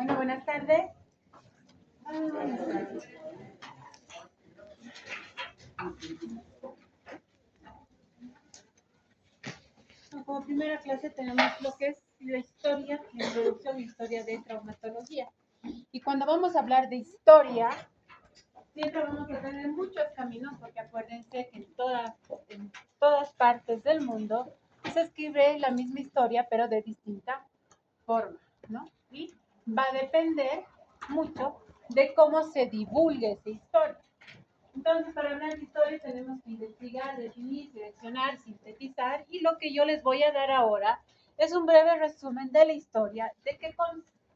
Bueno, buenas tardes. Buenas tardes. Como primera clase tenemos lo que es la historia, la introducción e historia de traumatología. Y cuando vamos a hablar de historia, siempre vamos a tener muchos caminos, porque acuérdense que en todas partes del mundo se escribe la misma historia, pero de distinta forma, ¿no? Y va a depender mucho de cómo se divulgue esa historia. Entonces, para hablar de historia tenemos que investigar, definir, seleccionar, sintetizar, y lo que yo les voy a dar ahora es un breve resumen de la historia, de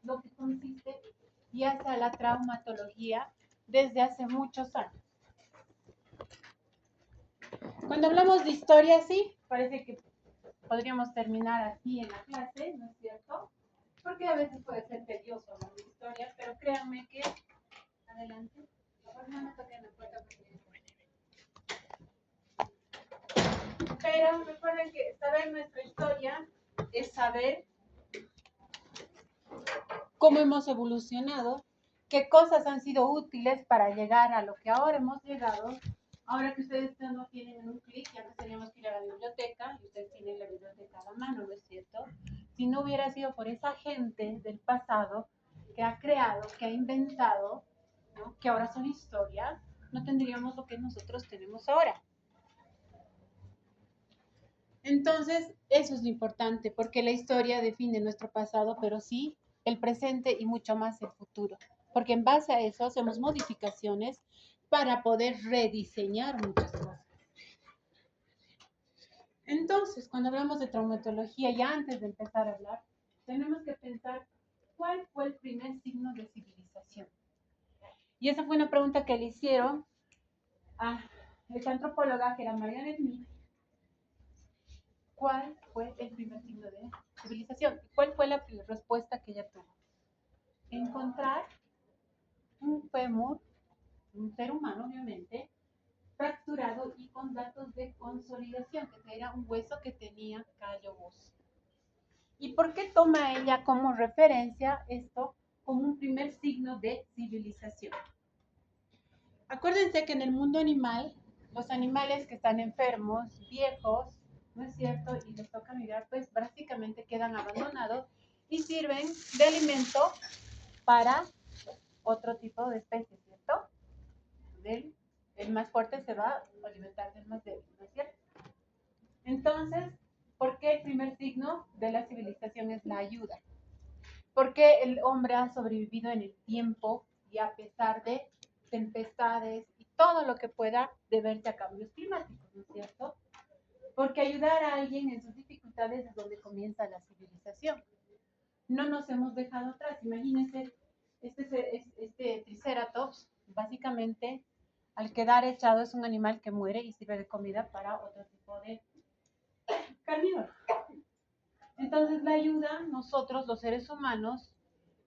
lo que consiste y hace la traumatología desde hace muchos años. Cuando hablamos de historia, sí, parece que podríamos terminar así en la clase, ¿no es cierto? Porque a veces puede ser tedioso hablar de historia, pero créanme que... Adelante. Por no me toquen la puerta porque... Pero recuerden que saber nuestra historia es saber cómo hemos evolucionado, qué cosas han sido útiles para llegar a lo que ahora hemos llegado. Ahora que ustedes no tienen un clic, ya no teníamos que ir a la biblioteca, y ustedes tienen la biblioteca a la mano, ¿no es cierto? Si no hubiera sido por esa gente del pasado que ha creado, que ha inventado, ¿no? Que ahora son historias, no tendríamos lo que nosotros tenemos ahora. Entonces, eso es lo importante, porque la historia define nuestro pasado, pero sí el presente y mucho más el futuro, porque en base a eso hacemos modificaciones para poder rediseñar muchas cosas. Entonces, cuando hablamos de traumatología, y antes de empezar a hablar, tenemos que pensar cuál fue el primer signo de civilización. Y esa fue una pregunta que le hicieron a esta antropóloga que era Margaret Mead. ¿Cuál fue el primer signo de civilización? ¿Cuál fue la respuesta que ella tuvo? Encontrar un fémur, un ser humano obviamente, fracturado y con datos de consolidación, que era un hueso que tenía callo óseo. ¿Y por qué toma ella como referencia esto como un primer signo de civilización? Acuérdense que en el mundo animal, los animales que están enfermos, viejos, ¿no es cierto? Y les toca migrar, pues prácticamente quedan abandonados y sirven de alimento para otro tipo de especies, ¿cierto? El más fuerte se va a alimentar del más débil, ¿no es cierto? Entonces, ¿por qué el primer signo de la civilización es la ayuda? Porque el hombre ha sobrevivido en el tiempo y a pesar de tempestades y todo lo que pueda deberse a cambios climáticos, ¿no es cierto? Porque ayudar a alguien en sus dificultades es donde comienza la civilización. No nos hemos dejado atrás. Imagínense, este Triceratops, básicamente, al quedar echado, es un animal que muere y sirve de comida para otro tipo de carnívoro. Entonces, la ayuda, nosotros, los seres humanos,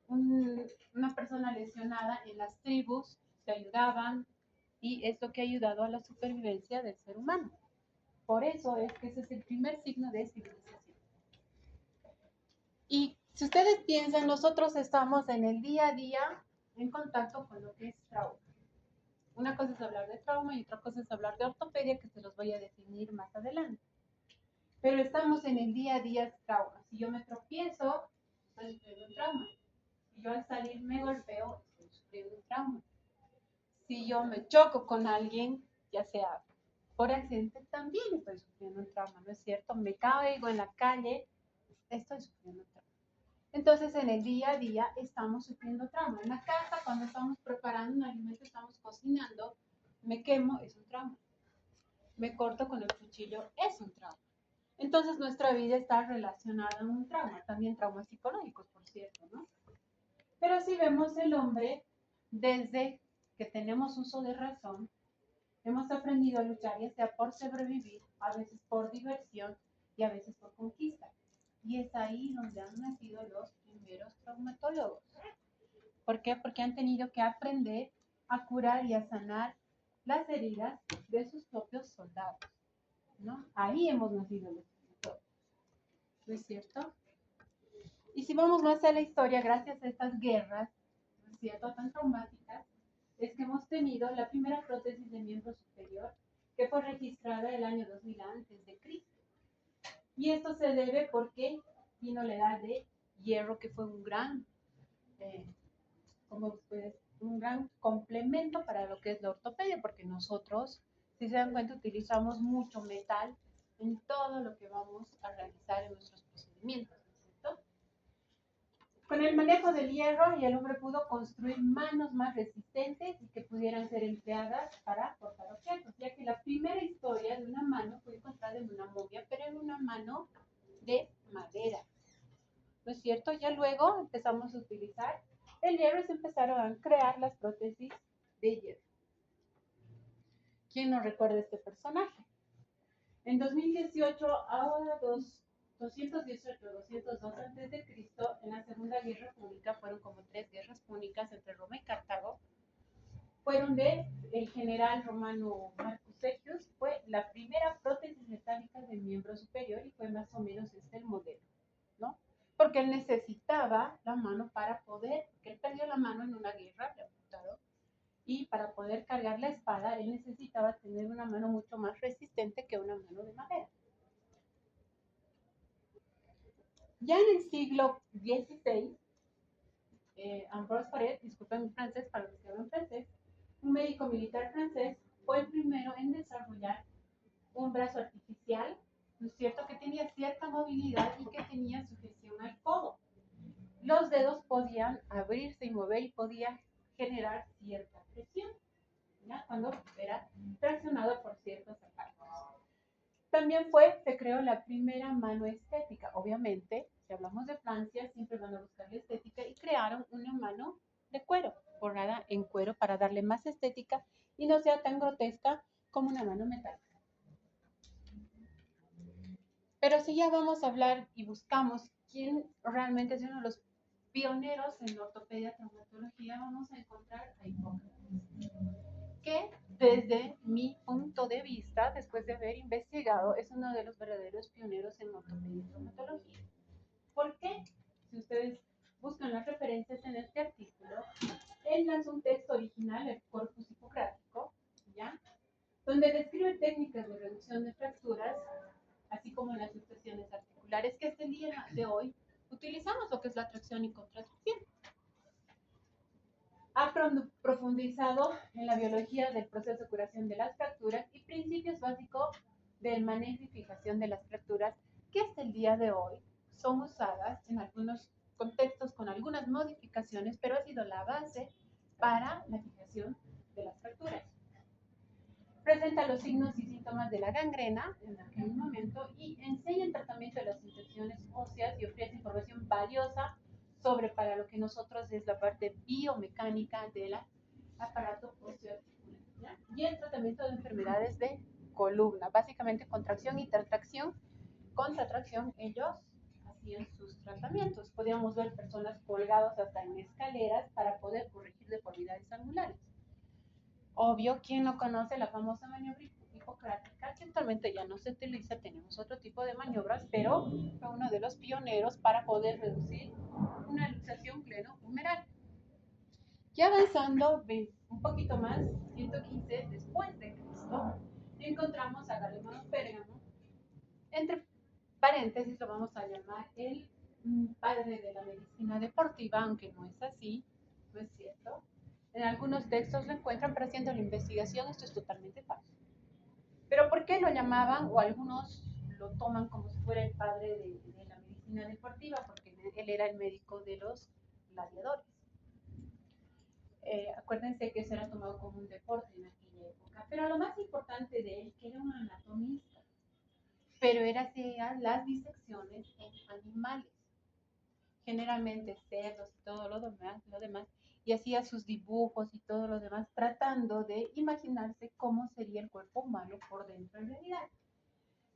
una persona lesionada en las tribus, se ayudaban y es lo que ha ayudado a la supervivencia del ser humano. Por eso es que ese es el primer signo de civilización. Y si ustedes piensan, nosotros estamos en el día a día en contacto con lo que es trauma. Una cosa es hablar de trauma y otra cosa es hablar de ortopedia, que se los voy a definir más adelante. Pero estamos en el día a día trauma. Si yo me tropiezo, estoy sufriendo un trauma. Si yo al salir me golpeo, estoy sufriendo un trauma. Si yo me choco con alguien, ya sea por accidente, también estoy sufriendo un trauma, ¿no es cierto? Me caigo en la calle, estoy sufriendo un trauma. Entonces, en el día a día estamos sufriendo trauma. En la casa, cuando estamos preparando un alimento, estamos cocinando, me quemo, es un trauma. Me corto con el cuchillo, es un trauma. Entonces, nuestra vida está relacionada a un trauma, también traumas psicológicos, por cierto, ¿no? Pero si vemos el hombre, desde que tenemos uso de razón, hemos aprendido a luchar, ya sea por sobrevivir, a veces por diversión y a veces por conquista. Y es ahí donde han nacido los primeros traumatólogos. ¿Por qué? Porque han tenido que aprender a curar y a sanar las heridas de sus propios soldados, ¿no? Ahí hemos nacido los traumatólogos. ¿No es cierto? Y si vamos más a la historia, gracias a estas guerras, ¿no es cierto?, tan traumáticas, es que hemos tenido la primera prótesis de miembro superior que fue registrada el año 2000 antes de Cristo. Y esto se debe porque vino la edad de hierro, que fue un gran, eh, como ustedes, un gran complemento para lo que es la ortopedia, porque nosotros, si se dan cuenta, utilizamos mucho metal en todo lo que vamos a realizar en nuestros procedimientos, ¿cierto? Con el manejo del hierro, y el hombre pudo construir manos más resistentes y que pudieran ser empleadas para cortar objetos, ya que la primera historia de una mano fue encontrada en una momia, pero en una mano de madera, ¿no es cierto? Ya luego empezamos a utilizar el hierro y se empezaron a crear las prótesis de hierro. ¿Quién no recuerda este personaje? En 2018, ahora 218-202 a.C., en la Segunda Guerra Púnica, fueron como 3 guerras púnicas entre Roma y Cartago, fueron de el general romano Marcus Aetius, fue la primera prótesis metálica del miembro superior y fue más o menos este el modelo, ¿no? Porque él necesitaba la mano para poder, que él perdió la mano en una guerra, le apuntaron, y para poder cargar la espada, él necesitaba tener una mano mucho más resistente que una mano de madera. Ya en el siglo XVI, Ambroise Paré, disculpen mi francés para los que hablan francés, un médico militar francés, fue el primero en desarrollar un brazo artificial, ¿no es cierto?, que tenía cierta movilidad y que tenía sujeción al codo. Los dedos podían abrirse y mover y podía generar cierta presión, ¿ya?, cuando era traccionado por ciertos aparatos. También se creó la primera mano estética. Obviamente, si hablamos de Francia, siempre van a buscar la estética y crearon una mano de cuero, forrada en cuero para darle más estética y no sea tan grotesca como una mano metálica. Pero si ya vamos a hablar y buscamos quién realmente es uno de los pioneros en ortopedia traumatología, vamos a encontrar a Hipócrates, que desde mi punto de vista, después de haber investigado, es uno de los verdaderos pioneros en ortopedia y traumatología. ¿Por qué? Si ustedes buscan las referencias en este artículo, él lanza un texto original, el Corpus Hipocrático, ¿ya?, donde describe técnicas de reducción de fracturas, así como las luxaciones articulares, que hasta el día de hoy utilizamos lo que es la tracción y contracción. Ha profundizado en la biología del proceso de curación de las fracturas y principios básicos del manejo y fijación de las fracturas, que hasta el día de hoy son usadas en algunos contextos con algunas modificaciones, pero ha sido la base para la fijación de las fracturas. Presenta los signos y síntomas de la gangrena en aquel momento y enseña el tratamiento de las infecciones óseas y ofrece información valiosa sobre para lo que nosotros es la parte biomecánica del aparato osteoarticular, y el tratamiento de enfermedades de columna, básicamente contracción y tracción. Contra tracción, ellos hacían sus tratamientos. Podíamos ver personas colgadas hasta en escaleras para poder corregir deformidades angulares. Obvio, ¿quién no conoce la famosa maniobra hipocrática, que actualmente ya no se utiliza? Tenemos otro tipo de maniobras, pero fue uno de los pioneros para poder reducir una luxación glenohumeral. Ya avanzando un poquito más, 115 después de Cristo, encontramos a Galeno Pérgamo, entre paréntesis lo vamos a llamar el padre de la medicina deportiva, aunque no es así, no es cierto. En algunos textos lo encuentran, pero haciendo la investigación esto es totalmente falso. ¿Pero por qué lo llamaban, o algunos lo toman como si fuera el padre de la medicina deportiva? Porque él era el médico de los gladiadores. Acuérdense que eso era tomado como un deporte en aquella época. Pero lo más importante de él, que era un anatomista, pero hacía las disecciones en animales, generalmente cerdos y todo lo demás, y hacía sus dibujos y todo lo demás, tratando de imaginarse cómo sería el cuerpo humano por dentro en realidad.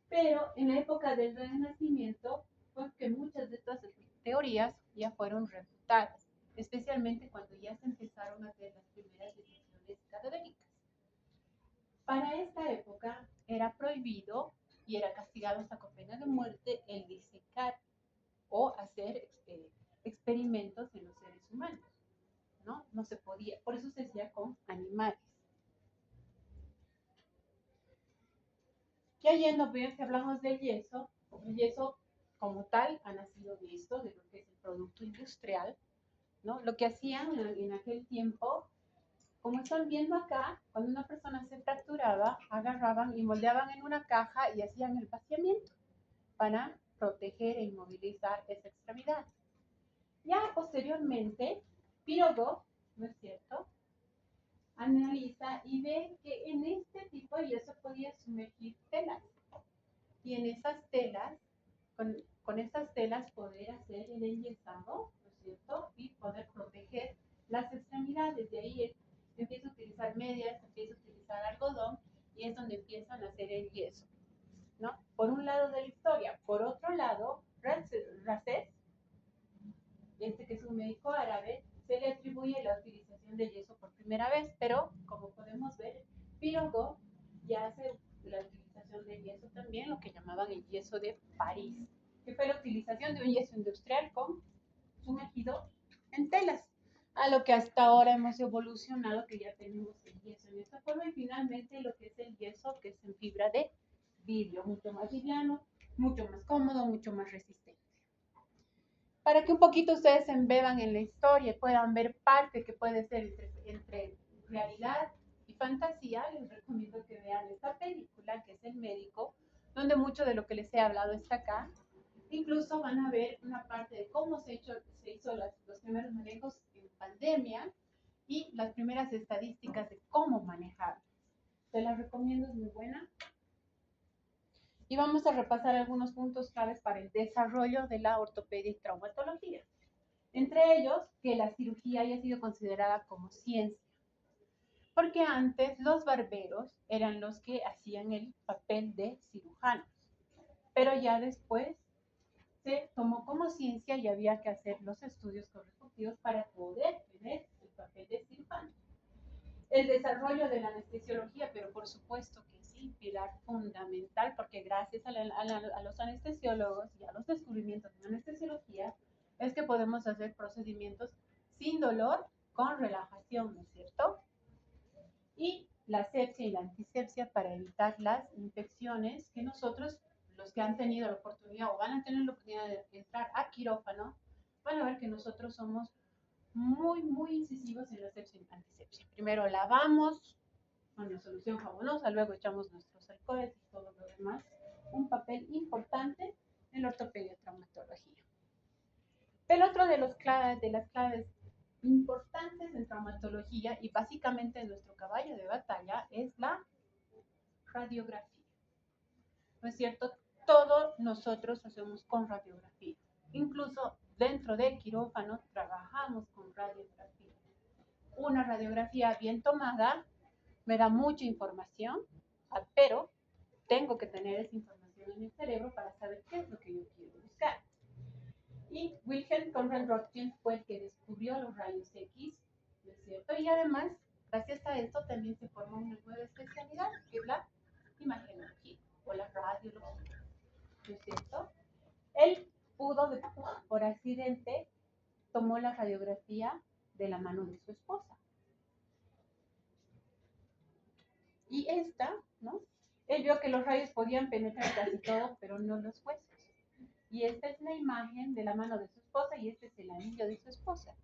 Pero en la época del Renacimiento, pues que muchas de estas teorías ya fueron refutadas, especialmente cuando ya se empezaron a hacer las primeras disecciones cadavéricas. Para esta época era prohibido y era castigado hasta con pena de muerte el disecar o hacer experimentos en los seres humanos, ¿no? No se podía, por eso se hacía con animales. Ya yendo, bien, si hablamos del yeso, el yeso como tal ha nacido de esto, de lo que es el producto industrial, ¿no? Lo que hacían en aquel tiempo, como están viendo acá, cuando una persona se fracturaba, agarraban y moldeaban en una caja y hacían el vaciamiento para proteger e inmovilizar esa extremidad. Ya posteriormente, Pirogov, ¿no es cierto?, analiza y ve que en este tipo de yeso podía sumergir telas. Y en esas telas, con esas telas poder hacer el enyesado, ¿no es cierto?, y poder proteger las extremidades. De ahí empieza a utilizar medias, empieza a utilizar algodón y es donde empiezan a hacer el yeso, ¿no? Por un lado de la historia. Por otro lado, Rasés, que es un médico árabe, se le atribuye la utilización del yeso por primera vez, pero como podemos ver, Pirogov ya hace la utilización del yeso también, lo que llamaban el yeso de París, que fue la utilización de un yeso industrial sumergido en telas, a lo que hasta ahora hemos evolucionado, que ya tenemos el yeso en esta forma, y finalmente lo que es el yeso, que es en fibra de vidrio, mucho más liviano, mucho más cómodo, mucho más resistente. Para que un poquito ustedes se embeban en la historia y puedan ver parte que puede ser entre realidad y fantasía, les recomiendo que vean esta película, que es El Médico, donde mucho de lo que les he hablado está acá. Incluso van a ver una parte de cómo se hizo los primeros manejos en pandemia y las primeras estadísticas de cómo manejar. Se las recomiendo, es muy buena. Y vamos a repasar algunos puntos claves para el desarrollo de la ortopedia y traumatología. Entre ellos, que la cirugía haya sido considerada como ciencia. Porque antes los barberos eran los que hacían el papel de cirujanos. Pero ya después se tomó como ciencia y había que hacer los estudios correspectivos para poder tener el papel de cirujano. El desarrollo de la anestesiología, pero por supuesto que sí, pilar fundamental, porque gracias a los anestesiólogos y a los descubrimientos de la anestesiología es que podemos hacer procedimientos sin dolor, con relajación, ¿no es cierto? Y la asepsia y la antisepsia para evitar las infecciones que nosotros, los que han tenido la oportunidad o van a tener la oportunidad de entrar a quirófano, van a ver que nosotros somos muy incisivos en la asepsia y antisepsia. Primero lavamos con la solución fabulosa, luego echamos nuestros alcoholes y todo lo demás. Un papel importante en la ortopedia y traumatología. El otro de las claves importantes en traumatología y básicamente en nuestro caballo de batalla es la radiografía. ¿No es cierto? Todos nosotros hacemos con radiografía. Incluso dentro del quirófano trabajamos con radiografía. Una radiografía bien tomada me da mucha información, pero tengo que tener esa información en el cerebro para saber qué es lo que yo quiero buscar. Y Wilhelm Conrad Röntgen fue el que descubrió los rayos X, ¿no es cierto? Y además, gracias a esto también se formó una nueva especialidad, que es la imagenología o la radiología, ¿no es cierto? Él pudo, por accidente, tomó la radiografía de la mano de su esposa. Y esta, ¿no? Él vio que los rayos podían penetrar casi todo, pero no los huesos. Y esta es la imagen de la mano de su esposa y este es el anillo de su esposa.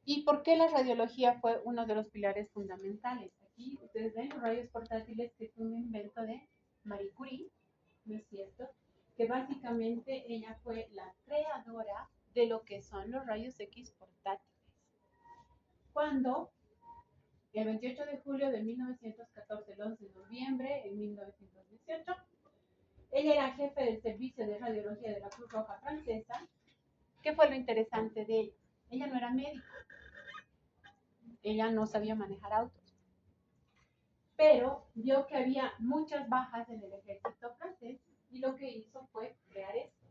¿Y por qué la radiología fue uno de los pilares fundamentales? Aquí ustedes ven los rayos portátiles, que es un invento de Marie Curie, ¿no es cierto? Que básicamente ella fue la creadora de lo que son los rayos X portátiles. Cuando el 28 de julio de 1914, el 11 de noviembre de 1918, ella era jefe del servicio de radiología de la Cruz Roja Francesa. ¿Qué fue lo interesante de ella? Ella no era médico, ella no sabía manejar autos, pero vio que había muchas bajas en el ejército francés y lo que hizo fue crear esto.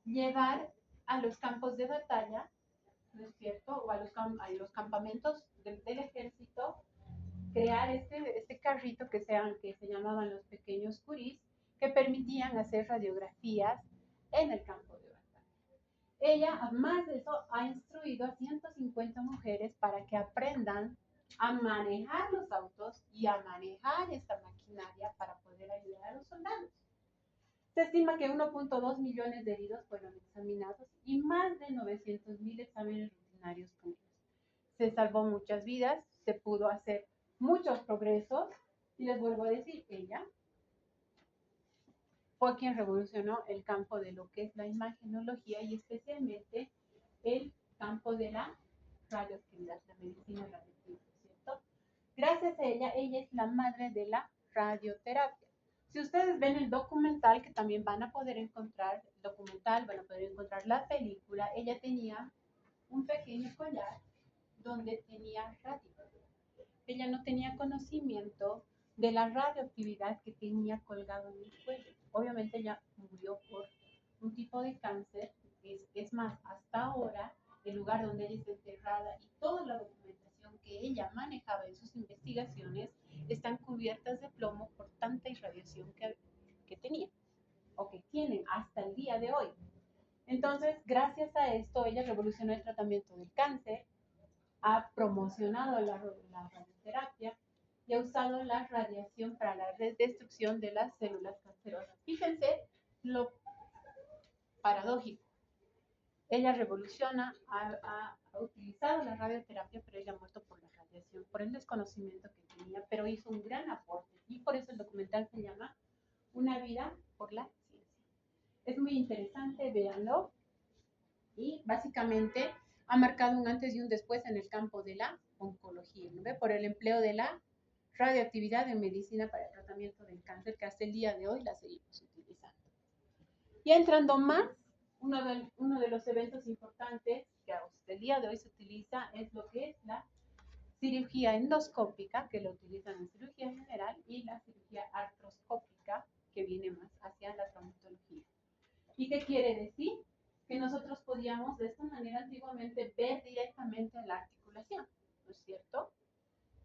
Llevar a los campos de batalla, ¿no es cierto? O a los campamentos del ejército, crear este carrito que se llamaban los pequeños Curies, que permitían hacer radiografías en el campo de batalla. Ella, además de eso, ha instruido a 150 mujeres para que aprendan a manejar los autos y a manejar esta maquinaria para poder ayudar a los soldados. Se estima que 1.2 millones de heridos fueron examinados y más de 900.000 exámenes rutinarios con ellos. Se salvó muchas vidas, se pudo hacer muchos progresos y les vuelvo a decir, ella fue quien revolucionó el campo de lo que es la imagenología y especialmente el campo de la radioactividad, la medicina radioactiva, ¿cierto? Gracias a ella, ella es la madre de la radioterapia. Si ustedes ven el documental, que también van a poder encontrar el documental, van a poder encontrar la película, ella tenía un pequeño collar donde tenía radio. Ella no tenía conocimiento de la radioactividad que tenía colgado en el cuello. Obviamente ella murió por un tipo de cáncer. Es más, hasta ahora, el lugar donde ella está enterrada y toda la documentación que ella manejaba en sus investigaciones están cubiertas de plomo por tanta irradiación que tenía o que tienen hasta el día de hoy. Entonces, gracias a esto, ella revolucionó el tratamiento del cáncer, ha promocionado la radioterapia y ha usado la radiación para la destrucción de las células cancerosas. Fíjense lo paradójico. Ella revoluciona, ha utilizado la radioterapia, pero ella ha muerto por la radiación, por el desconocimiento que tenía, pero hizo un gran aporte. Y por eso el documental se llama Una vida por la ciencia. Es muy interesante, véanlo. Y básicamente ha marcado un antes y un después en el campo de la oncología, ¿no ve? Por el empleo de la radioactividad en medicina para el tratamiento del cáncer, que hasta el día de hoy la seguimos utilizando. Y entrando más, uno de los eventos importantes que hasta el día de hoy se utiliza es lo que es la cirugía endoscópica, que lo utilizan en cirugía general, y la cirugía artroscópica, que viene más hacia la traumatología. ¿Y qué quiere decir? Que nosotros podíamos de esta manera antiguamente ver directamente la articulación, ¿no es cierto?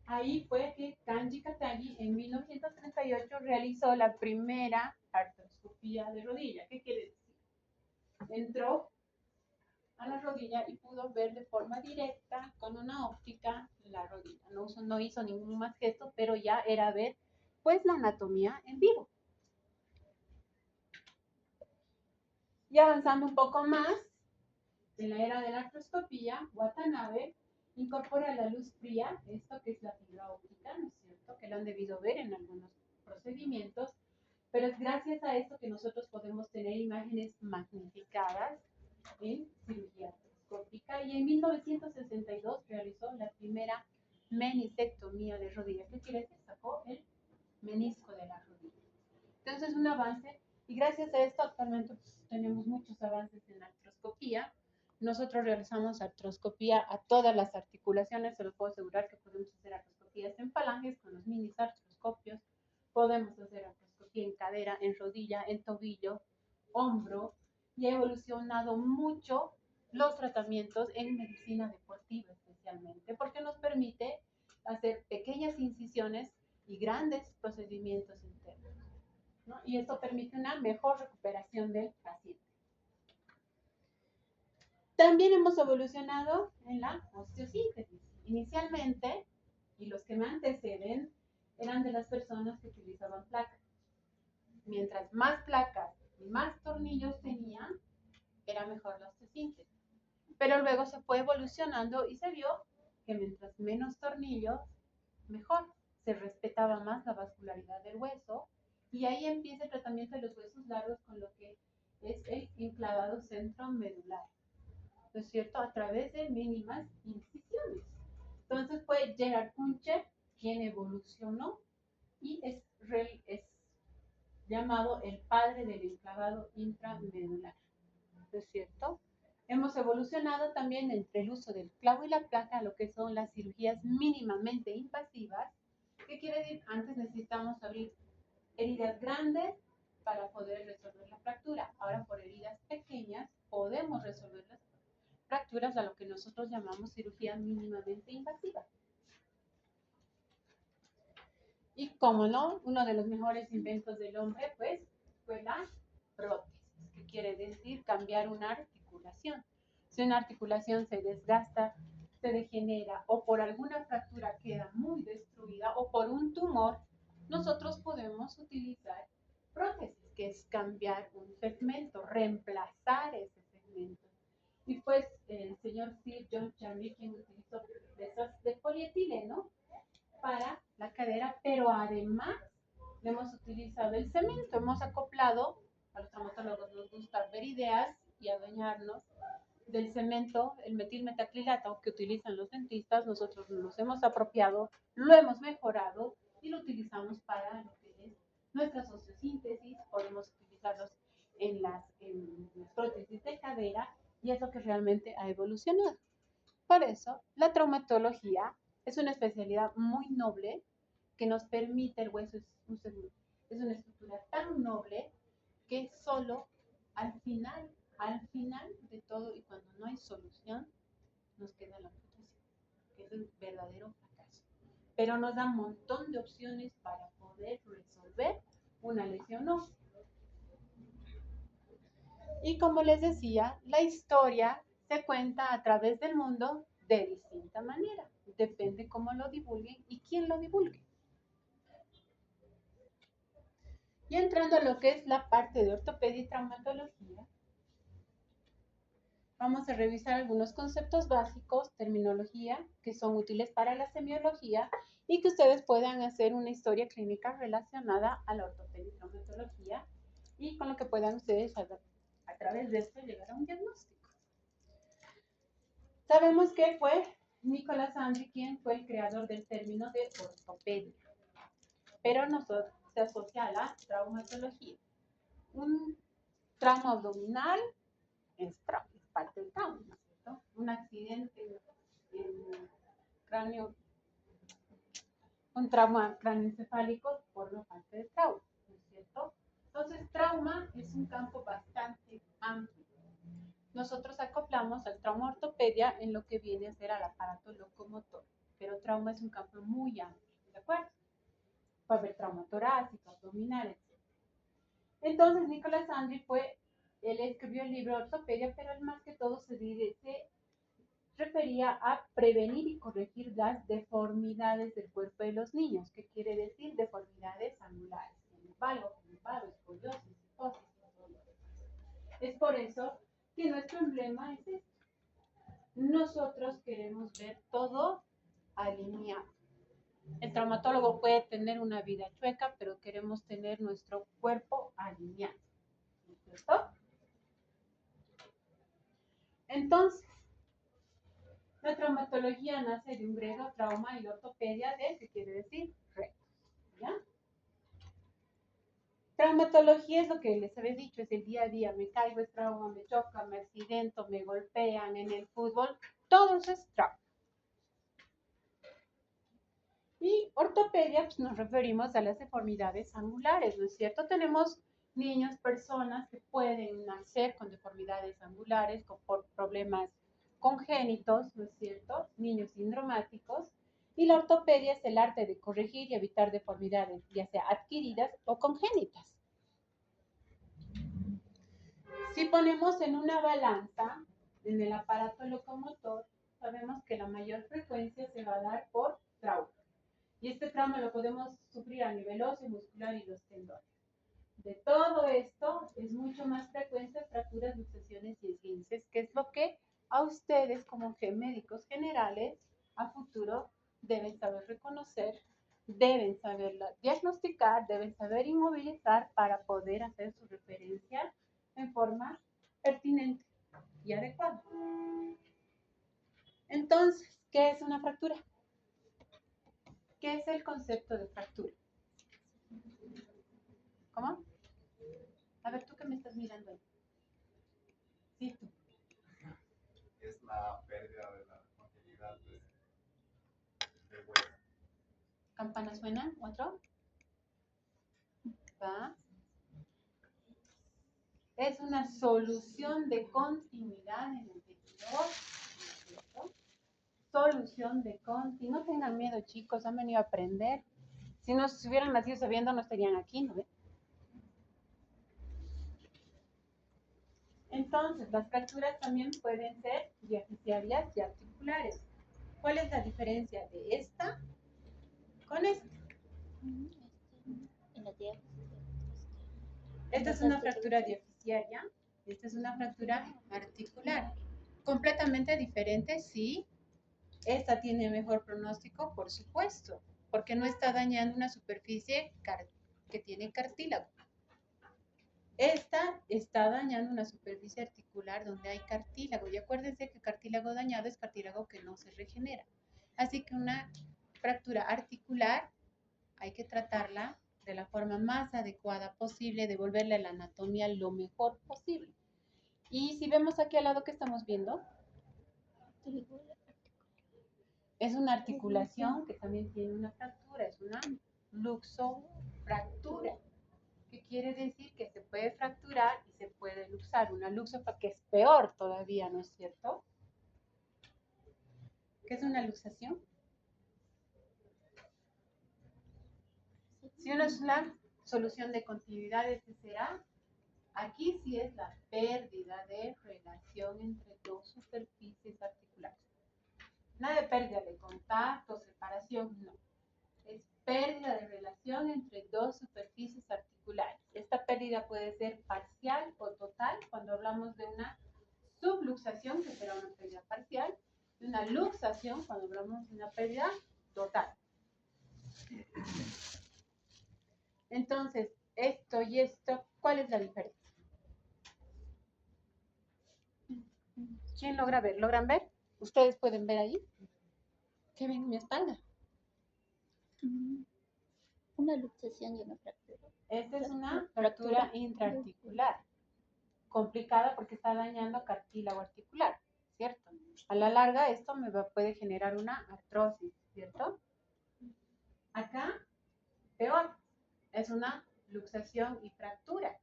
Ahí fue que Kanji Katagi en 1938 realizó la primera artroscopía de rodilla. ¿Qué quiere decir? Entró a la rodilla y pudo ver de forma directa con una óptica la rodilla. No hizo ningún más gesto, pero ya era ver pues la anatomía en vivo. Y avanzando un poco más, en la era de la artroscopía, Watanabe incorpora la luz fría, esto que es la fibra óptica, ¿no es cierto? Que lo han debido ver en algunos procedimientos, pero es gracias a esto que nosotros podemos tener imágenes magnificadas en cirugía artroscópica. Y en 1962 realizó la primera meniscectomía de rodilla. ¿Qué quiere decir? Sacó el menisco de la rodilla. Entonces, un avance, y gracias a esto actualmente pues, tenemos muchos avances en la artroscopía. Nosotros realizamos artroscopía a todas las articulaciones, se los puedo asegurar que podemos hacer artroscopías en falanges con los mini artroscopios, podemos hacer artroscopía en cadera, en rodilla, en tobillo, hombro, y ha evolucionado mucho los tratamientos en medicina deportiva especialmente, porque nos permite hacer pequeñas incisiones y grandes procedimientos internos, ¿no? Y esto permite una mejor recuperación del paciente. También hemos evolucionado en la osteosíntesis. Inicialmente, y los que me anteceden, eran de las personas que utilizaban placas. Mientras más placas y más tornillos tenían, era mejor la osteosíntesis. Pero luego se fue evolucionando y se vio que mientras menos tornillos, mejor. Se respetaba más la vascularidad del hueso y ahí empieza el tratamiento de los huesos largos con lo que es el enclavado centromedular, ¿no es cierto? A través de mínimas incisiones. Entonces fue Gerard Kuntze quien evolucionó y es llamado el padre del enclavado intramedular, ¿no es cierto? Hemos evolucionado también entre el uso del clavo y la placa, lo que son las cirugías mínimamente invasivas. ¿Qué quiere decir? Antes necesitamos abrir heridas grandes para poder resolver la fractura. Ahora por heridas pequeñas podemos resolver las fracturas, a lo que nosotros llamamos cirugía mínimamente invasiva. Y como no, uno de los mejores inventos del hombre, pues, cambiar una articulación. Si una articulación se desgasta, se degenera o por alguna fractura queda muy destruida o por un tumor, nosotros podemos utilizar prótesis, que es cambiar un segmento, reemplazar ese segmento. Y pues el señor Sir John Charlie, quien utilizó de polietileno para la cadera, pero además hemos utilizado el cemento, hemos acoplado, a los traumatólogos nos gusta ver ideas y adueñarnos del cemento, el metilmetacrilato que utilizan los dentistas, nosotros nos hemos apropiado, lo hemos mejorado y lo utilizamos para lo que es nuestra sociosíntesis, podemos utilizarlos en las prótesis de cadera y es lo que realmente ha evolucionado. Por eso, la traumatología es una especialidad muy noble que nos permite, el hueso es una estructura tan noble que solo al final de todo y cuando no hay solución, nos queda la amputación, que es el verdadero fracaso. Pero nos da un montón de opciones para poder resolver una lesión ósea. Y como les decía, la historia se cuenta a través del mundo de distinta manera. Depende cómo lo divulguen y quién lo divulgue. Y entrando a lo que es la parte de ortopedia y traumatología, vamos a revisar algunos conceptos básicos, terminología, que son útiles para la semiología y que ustedes puedan hacer una historia clínica relacionada a la ortopedia y traumatología y con lo que puedan ustedes a través de esto llegar a un diagnóstico. Sabemos que fue Nicolas Andri quien fue el creador del término de ortopedia, pero nosotros se asocia a la traumatología. Un trauma abdominal es parte del trauma, ¿no es cierto? Un accidente en cráneo, un trauma craneoencefálico forma parte del trauma, ¿no es cierto? Entonces, trauma es un campo bastante amplio. Nosotros acoplamos al trauma ortopedia en lo que viene a ser al aparato locomotor, pero trauma es un campo muy amplio, ¿de acuerdo? Puede haber trauma torácico, abdominal, etc. Entonces, Nicolas Andri él escribió el libro Ortopedia, pero él más que todo se refería a prevenir y corregir las deformidades del cuerpo de los niños. ¿Qué quiere decir? Deformidades angulares, lumbago, escoliosis, cifosis. Es por eso que nuestro emblema es esto. Nosotros queremos ver todo alineado. El traumatólogo puede tener una vida chueca, pero queremos tener nuestro cuerpo alineado. ¿No es cierto? Entonces, la traumatología nace de un griego trauma y la ortopedia de, ¿qué quiere decir? Rectos. ¿Ya? Traumatología es lo que les había dicho, es el día a día. Me caigo, es trauma, me chocan, me accidento, me golpean en el fútbol. Todo eso es trauma. Y ortopedia, pues nos referimos a las deformidades angulares, ¿no es cierto? Tenemos niños, personas que pueden nacer con deformidades angulares, por problemas congénitos, ¿no es cierto? Niños sindromáticos. Y la ortopedia es el arte de corregir y evitar deformidades, ya sea adquiridas o congénitas. Si ponemos en una balanza, en el aparato locomotor, sabemos que la mayor frecuencia se va a dar por trauma. Y este trauma lo podemos sufrir a nivel óseo, muscular y los tendones. De todo esto es mucho más frecuente fracturas, luxaciones y esguinces, que es lo que a ustedes como médicos generales a futuro deben saber reconocer, deben saberla diagnosticar, deben saber inmovilizar para poder hacer su referencia en forma pertinente y adecuada. Entonces, ¿qué es una fractura? ¿Qué es el concepto de fractura? ¿Cómo? A ver, tú que me estás mirando ahí. Sí, tú. Es la pérdida de la motilidad del hueso. ¿Campana suena? ¿Otro? ¿Va? Es una solución de continuidad en el tejido, ¿cierto? Solución de continuidad. No tengan miedo, chicos, han venido a aprender. Si no hubieran nacido sabiendo, no estarían aquí, ¿no? Entonces, Entonces, las fracturas también pueden ser diafisiarias y articulares. ¿Cuál es la diferencia de esta con esta? Esta es una fractura diafisiaria, esta es una fractura articular. Completamente diferente, sí. Esta tiene mejor pronóstico, por supuesto, porque no está dañando una superficie que tiene cartílago. Esta está dañando una superficie articular donde hay cartílago. Y acuérdense que cartílago dañado es cartílago que no se regenera. Así que una fractura articular hay que tratarla de la forma más adecuada posible, devolverle la anatomía lo mejor posible. Y si vemos aquí al lado que estamos viendo, es una articulación que también tiene una fractura, es una luxofractura, que quiere decir que se puede fracturar y se puede luxar. Una luxofractura que es peor todavía, ¿no es cierto? ¿Qué es una luxación? Si uno es una solución de continuidad, ese será. Aquí sí es la pérdida de relación entre dos superficies articulares. Nada de pérdida de contacto, separación, no. Es pérdida de relación entre dos superficies articulares. Esta pérdida puede ser parcial o total cuando hablamos de una subluxación, que será una pérdida parcial, y una luxación cuando hablamos de una pérdida total. Entonces, esto y esto, ¿cuál es la diferencia? ¿Quién logra ver? ¿Logran ver? ¿Ustedes pueden ver ahí? ¿Qué ven en mi espalda? Una luxación y una fractura. Esta es una fractura intraarticular, complicada porque está dañando cartílago articular, ¿cierto? A la larga esto puede generar una artrosis, ¿cierto? Acá, peor, es una luxación y fractura.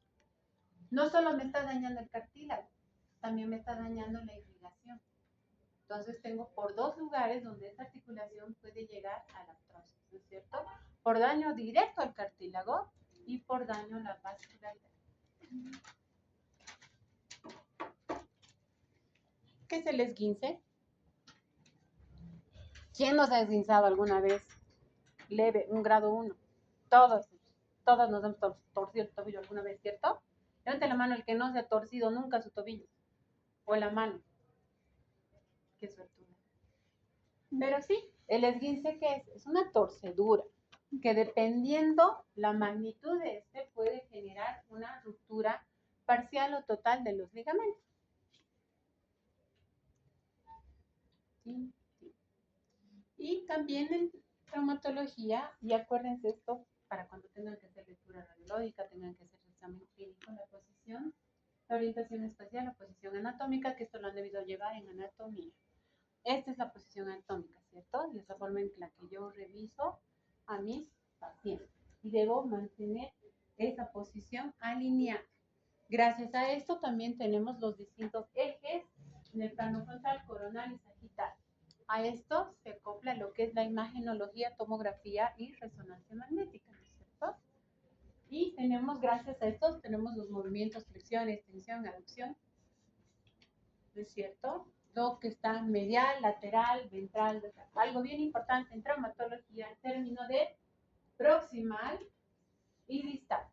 No solo me está dañando el cartílago, también me está dañando la irrigación. Entonces tengo por dos lugares donde esta articulación puede llegar a la artrosis, ¿no es cierto? Por daño directo al cartílago y por daño a la vascularidad. ¿Qué es el esguince? ¿Quién nos ha esguinzado alguna vez? Leve, un grado 1. Todos nos hemos torcido el tobillo alguna vez, ¿cierto? Levante la mano el que no se ha torcido nunca su tobillo. O la mano. Qué suertuda. Pero sí, el esguince, ¿qué es? Es una torcedura que dependiendo la magnitud de este puede generar una ruptura parcial o total de los ligamentos. Sí, sí. Y también en traumatología, y acuérdense esto para cuando tengan que hacer lectura radiológica, tengan que hacer examen clínico, la posición, la orientación espacial, la posición anatómica, que esto lo han debido llevar en anatomía. Esta es la posición anatómica, ¿cierto? Y es la forma en la que yo reviso a mis pacientes. Y debo mantener esa posición alineada. Gracias a esto también tenemos los distintos ejes en el plano frontal, coronal y sagital. A esto se acopla lo que es la imagenología, tomografía y resonancia magnética, ¿no es cierto? Y tenemos, gracias a estos, tenemos los movimientos, flexión, extensión, aducción, ¿no es cierto? Lo que está medial, lateral, ventral, algo bien importante en traumatología, el término de proximal y distal.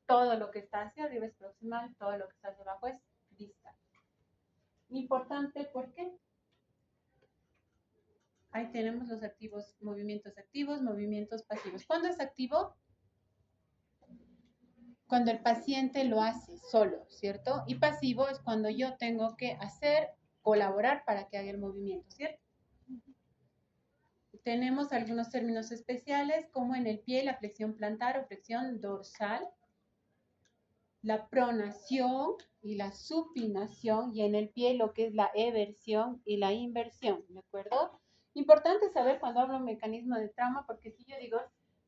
Todo lo que está hacia arriba es proximal, todo lo que está hacia abajo es distal. Importante, ¿por qué? Ahí tenemos los activos, movimientos pasivos. ¿Cuándo es activo? Cuando el paciente lo hace solo, ¿cierto? Y pasivo es cuando yo tengo que hacer, colaborar para que haga el movimiento, ¿cierto? Tenemos algunos términos especiales como en el pie la flexión plantar o flexión dorsal, la pronación y la supinación, y en el pie lo que es la eversión y la inversión, ¿de acuerdo? Importante saber cuando hablo de un mecanismo de trauma, porque si yo digo,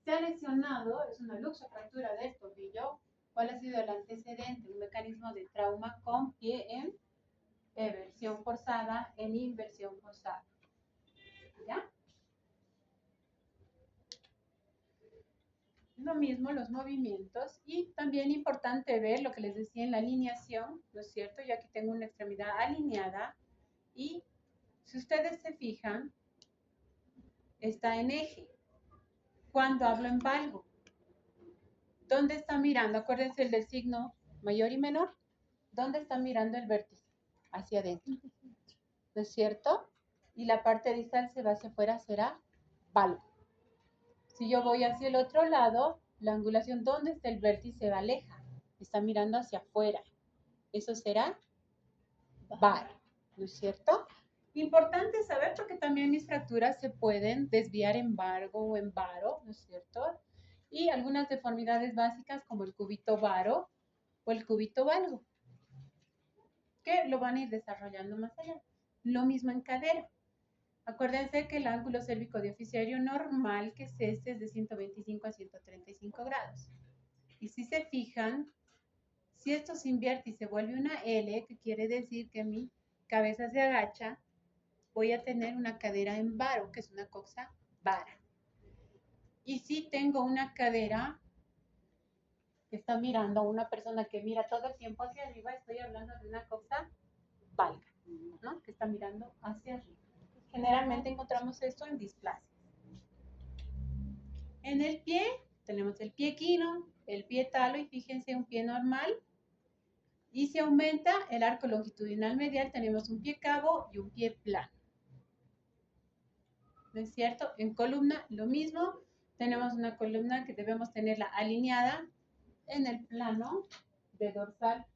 se ha lesionado, es una luxofractura del tobillo, ¿cuál ha sido el antecedente? Un mecanismo de trauma con pie en eversión forzada, en inversión forzada. ¿Ya? Lo mismo los movimientos y también importante ver lo que les decía en la alineación, ¿no es cierto? Yo aquí tengo una extremidad alineada y si ustedes se fijan, está en eje. Cuando hablo en valgo, ¿dónde está mirando? Acuérdense el del signo mayor y menor. ¿Dónde está mirando el vértice? Hacia adentro, ¿no es cierto? Y la parte distal se va hacia afuera, será valgo. Si yo voy hacia el otro lado, la angulación, ¿dónde está el vértice? Va aleja, está mirando hacia afuera. Eso será var, ¿no es cierto? Importante saber porque también mis fracturas se pueden desviar en vargo o en varo, ¿no es cierto? Y algunas deformidades básicas como el cúbito varo o el cúbito valgo, que lo van a ir desarrollando más allá. Lo mismo en cadera. Acuérdense que el ángulo cérvico diafisario normal que es este es de 125 a 135 grados. Y si se fijan, si esto se invierte y se vuelve una L, que quiere decir que mi cabeza se agacha, voy a tener una cadera en varo, que es una coxa vara. Y si tengo una cadera que está mirando a una persona que mira todo el tiempo hacia arriba, estoy hablando de una coxa valga, ¿no? Que está mirando hacia arriba. Generalmente encontramos esto en displasia. En el pie tenemos el pie equino, el pie talo y fíjense un pie normal. Y si aumenta el arco longitudinal medial, tenemos un pie cabo y un pie plano. ¿No es cierto? En columna lo mismo, tenemos una columna que debemos tenerla alineada en el plano de dorsal,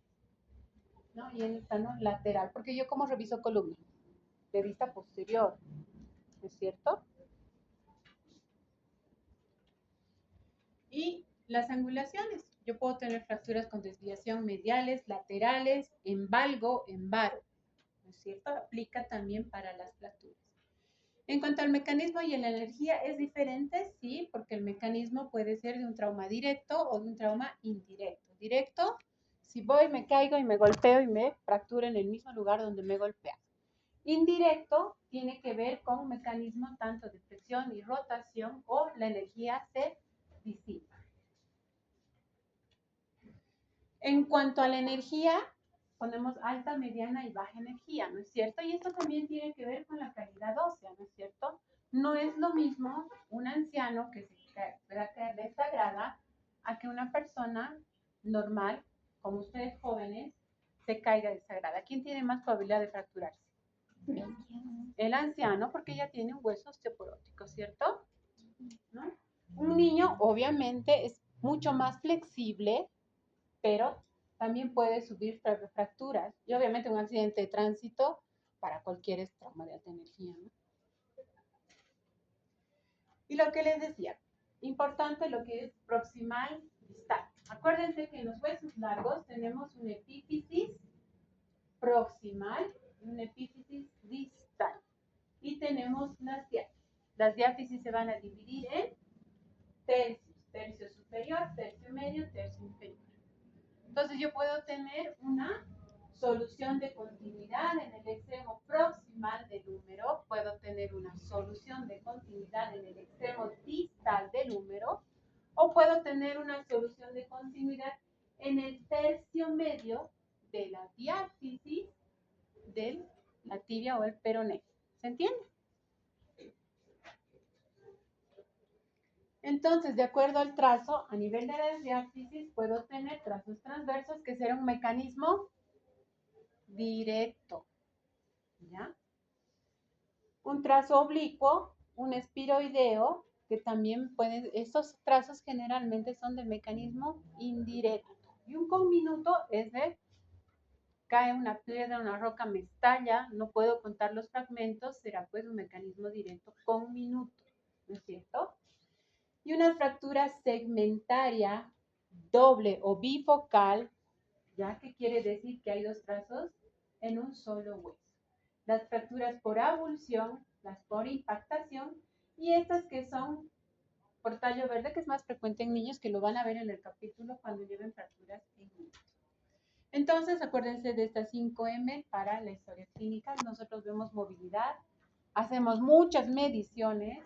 ¿no? Y en el plano lateral, porque yo como reviso columna de vista posterior, ¿no es cierto? Y las angulaciones, yo puedo tener fracturas con desviación mediales, laterales, en valgo, en varo, ¿no es cierto? Aplica también para las fracturas. En cuanto al mecanismo y en la energía, es diferente, sí, porque el mecanismo puede ser de un trauma directo o de un trauma indirecto. Directo, si voy, me caigo y me golpeo y me fracturo en el mismo lugar donde me he golpeado. Indirecto tiene que ver con un mecanismo tanto de flexión y rotación o la energía se disipa. En cuanto a la energía, ponemos alta, mediana y baja energía, ¿no es cierto? Y esto también tiene que ver con la calidad ósea, ¿no es cierto? No es lo mismo un anciano que se pueda caer desagrada a que una persona normal, como ustedes jóvenes, se caiga desagrada. ¿Quién tiene más probabilidad de fracturarse? El anciano, porque ya tiene un hueso osteoporótico, ¿cierto? ¿No? Un niño, obviamente, es mucho más flexible, pero también puede subir fracturas. Y obviamente un accidente de tránsito para cualquier trauma de alta energía, ¿no? Y lo que les decía, importante lo que es proximal distal. Acuérdense que en los huesos largos tenemos un epífisis proximal y un epífisis distal. Y tenemos las diáfisis. Las diáfisis se van a dividir en tercios. Tercio superior, tercio medio, tercio inferior. Entonces yo puedo tener una solución de continuidad en el extremo proximal del húmero, puedo tener una solución de continuidad en el extremo distal del húmero, o puedo tener una solución de continuidad en el tercio medio de la diáfisis de la tibia o el peroné. ¿Se entiende? Entonces, de acuerdo al trazo, a nivel de las diáfisis, puedo tener trazos transversos, que será un mecanismo directo, ¿ya? Un trazo oblicuo, un espiroideo, que también pueden, estos trazos generalmente son de mecanismo indirecto. Y un conminuto es de, cae una piedra, una roca, me estalla, no puedo contar los fragmentos, será pues un mecanismo directo conminuto, ¿no es cierto? Y una fractura segmentaria doble o bifocal, ¿ya? ¿Qué quiere decir? Que hay dos trazos en un solo hueso. Las fracturas por avulsión, las por impactación y estas que son por tallo verde, que es más frecuente en niños, que lo van a ver en el capítulo cuando lleven fracturas en niños. Entonces, acuérdense de estas 5M para la historia clínica. Nosotros vemos movilidad, hacemos muchas mediciones,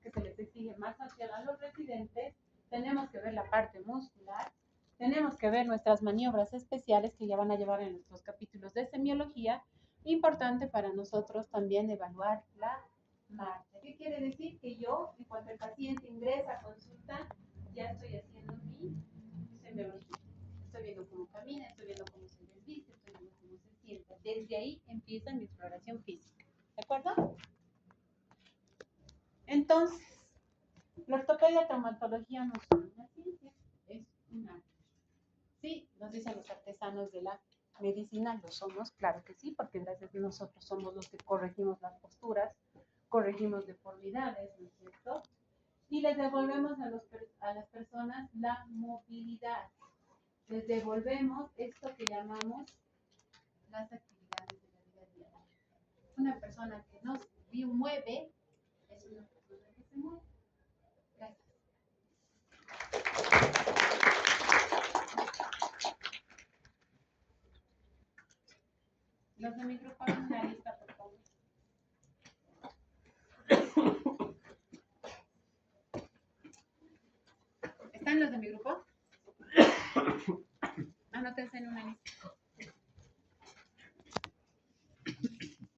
que se les exige más hacia a los residentes, tenemos que ver la parte muscular, tenemos que ver nuestras maniobras especiales que ya van a llevar en nuestros capítulos de semiología. Importante para nosotros también evaluar la marcha. ¿Qué quiere decir? Que yo, en cuanto el paciente ingresa a consulta, ya estoy haciendo mi semiología. Estoy viendo cómo camina, estoy viendo cómo se desviste, estoy viendo cómo se sienta. Desde ahí empieza mi exploración física. ¿De acuerdo? Entonces, la ortopedia y traumatología no son una ciencia, es un arte. Sí, nos dicen los artesanos de la medicina, lo somos, claro que sí, porque gracias a nosotros somos los que corregimos las posturas, corregimos deformidades, ¿no es cierto? Y les devolvemos a las personas la movilidad. Les devolvemos esto que llamamos las actividades de la vida diaria. Una persona que no se mueve es una persona que se mueve. Gracias. Los de mi grupo hagan la lista, por favor. ¿Están los de mi grupo?